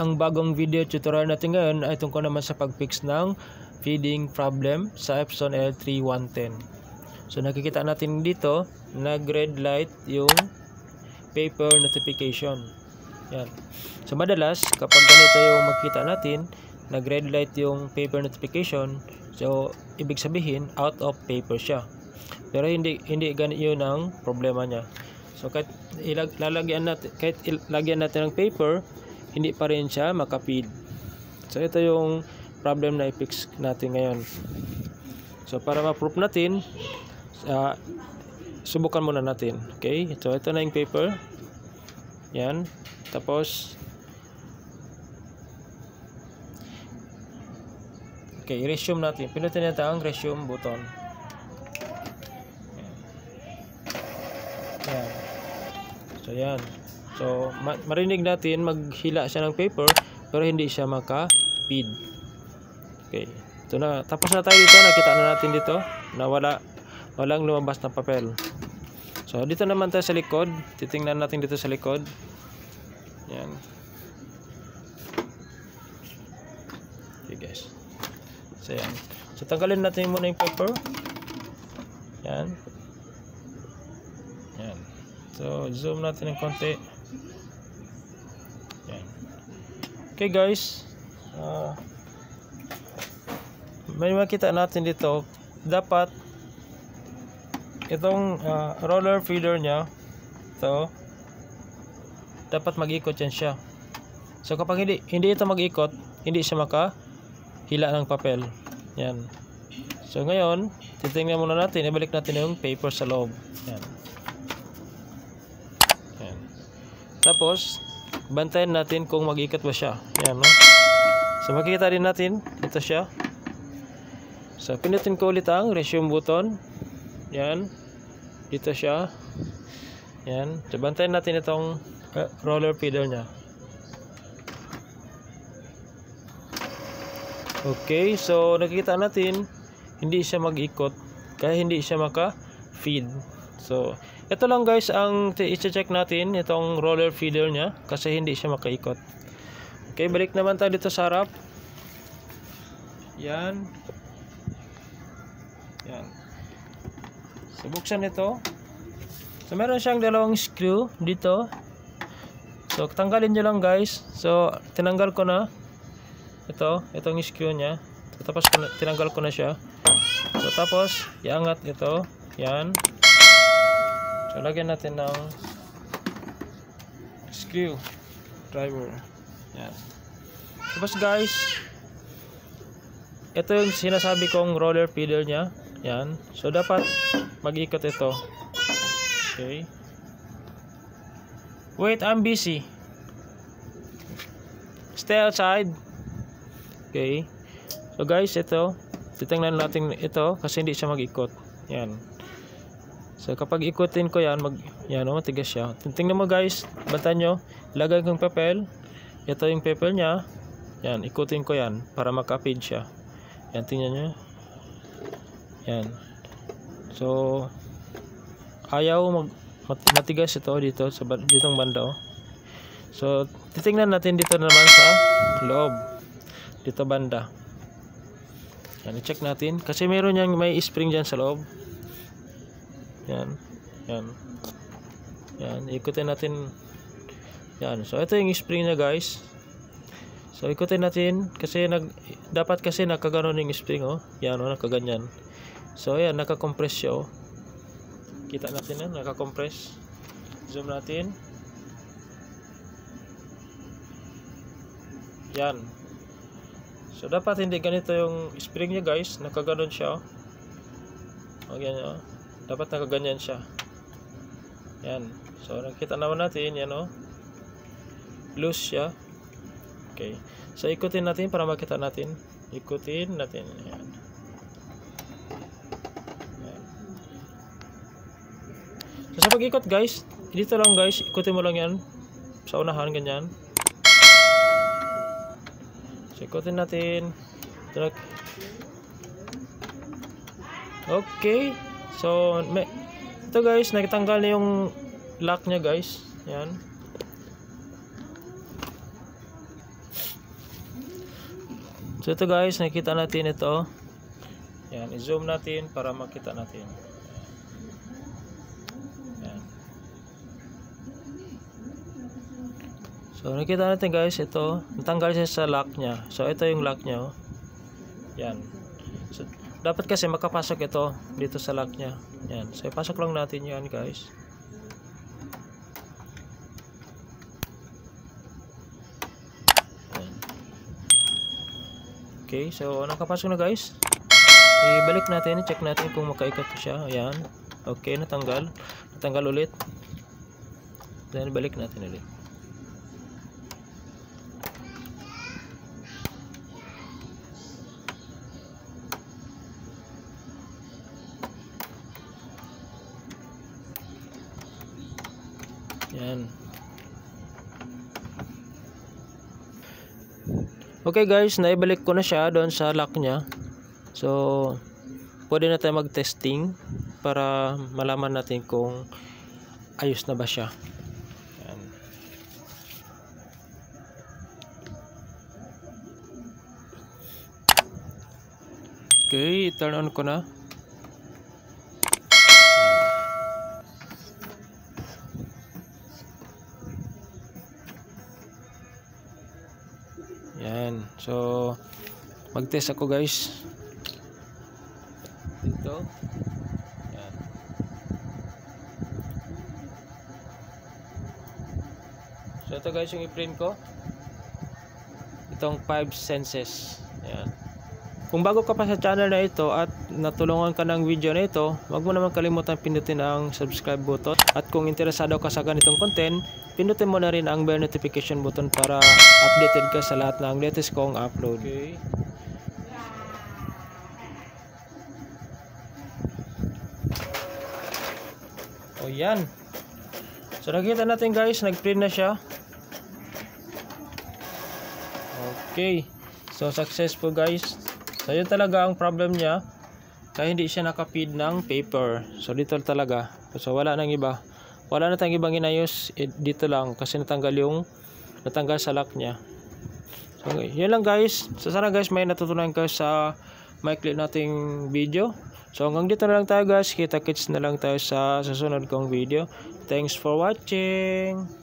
Ang bagong video tutorial natin ngayon ay tungkol naman sa pag-fix ng feeding problem sa Epson L3110. So nakikita natin dito, nag-red light yung paper notification. Yan. So madalas kapag ganito yung makita natin, nag-red light yung paper notification, so ibig sabihin out of paper siya. Pero hindi ganito yun ang problema niya. So kahit lagyan natin ng paper, hindi pa rin siya makapid. So ito yung problem na i-fix natin ngayon. So para ma-proof natin, subukan muna natin. Okay, so ito na yung paper. Yan. Tapos okay, resume natin. Pinutin natin ang resume button. Yan. So yan. So marinig natin maghila siya ng paper pero hindi siya maka-feed. Okay. Ito na. Tapos na tayo dito. Nakita na natin dito na walang lumabas na papel. So dito naman tayo sa likod. Titingnan natin dito sa likod. Yan. Okay guys. So yan. So tanggalin natin muna yung paper. Yan. Yan. So zoom natin ng konti. Yan. Okay guys. May makita natin dito. Dapat itong roller feeder nya ito, dapat mag-ikot yan siya. So kapag hindi ito mag-ikot, hindi siya makahila ng papel. Yan. So ngayon, titingnan muna natin, ibalik natin yung paper sa loob. Yan. Yan. Tapos bantayan natin kung mag-ikot ba siya. Yan, no? So makikita din natin, ito siya. So pinutin ko ulit ang resume button. Yan. Dito siya. Yan. So bantayan natin itong roller feeder nya. Okay, so nakikita natin hindi siya mag-ikot kaya hindi siya maka-feed. So ito lang guys ang i-check natin, itong roller feeder nya kasi hindi siya makaikot. Okay, balik naman tayo dito sa harap. Yan. Yan. So buksan ito. So meron siyang dalawang screw dito. So tanggalin nyo lang guys. So tinanggal ko na itong screw nya. So, tapos tinanggal ko na siya. So tapos iangat ito. Yan. So lagyan natin ng screw driver. Yan. Tapos guys, ito yung sinasabi kong roller feeder nya. Yan. So dapat mag-ikot ito. Okay. Wait, I'm busy. Stay outside. Okay. So guys, ito, titingnan natin ito kasi hindi siya mag-ikot. Yan. So kapag ikutin ko yan, yan, matigas siya. Tingnan mo guys, bantayan nyo, lagay kong papel. Ito yung papel nya. Yan, ikutin ko yan para maka-feed siya. Yan, tingnan nyo. Yan. So ayaw matigas ito dito sa ditong banda. So titingnan natin dito naman sa loob. Dito banda. Yan, i-check natin kasi meron yang may spring diyan sa loob. Yan. Yan. Yan, ikutin natin. Yan. So ito yung spring niya guys. So ikutin natin kasi dapat kasi nakaganon yung spring, oh. Yan, oh, nakaganyan. So ayan, naka-compress siya, oh. Kita natin yan, naka-compress. Zoom natin. Yan. So dapat hindi ganito yung spring niya guys, nakaganon siya, oh. Ganyan, oh. Dapat nakaganyan siya. Yan. So nakita naman natin, yan, oh. Loose siya. Okay. So ikutin natin para makita natin. Ikutin natin. Yan. So sa pag-ikot guys, dito lang guys, ikutin mo lang yan sa unahan, ganyan. So ikutin natin. Okay. So ito guys, nakitanggal na yung lock nya guys. Yan. So ito guys, nakita natin ito. Yan, i-zoom natin para makita natin. Yan. So nakita natin guys, ito natanggal siya sa lock niya. So ito yung lock niya, oh. Yan. So dapat kasi makapasok ito dito sa lock niya. Yan. So ipasok lang natin yan guys. Yan. Okay, so nakapasok na guys. Ibalik natin, check natin kung makaikot siya. Ayan. Okay, natanggal. Natanggal ulit. Then balik natin ulit. Yan. Okay guys, naibalik ko na siya doon sa lock niya. So, pwede na tayo mag-testing para malaman natin kung ayos na ba siya. Yan. Okay, turn on ko na. Yan. So, mag-test ako guys. Dito. Yan. So, ito guys yung i-print ko. Itong 5 senses. Yan. Kung bago ka pa sa channel na ito at natulungan ka ng video na ito, huwag mo naman kalimutan pindutin ang subscribe button. At kung interesado ka sa ganitong content, pindutin mo na rin ang bell notification button para updated ka sa lahat ng latest kong upload. Okay. O yan. So nakita natin guys, nag-print na siya. Okay. So successful guys. So yun talaga ang problem niya. Kaya hindi siya nakapid ng paper. So dito talaga. So wala nang iba. Wala na tayong ibang inayos. Dito lang. Kasi natanggal sa lock niya. So yun lang guys. So sana guys may natutunan ka sa maikli nating video. So hanggang dito na lang tayo guys. Kita-kits na lang tayo sa susunod kong video. Thanks for watching.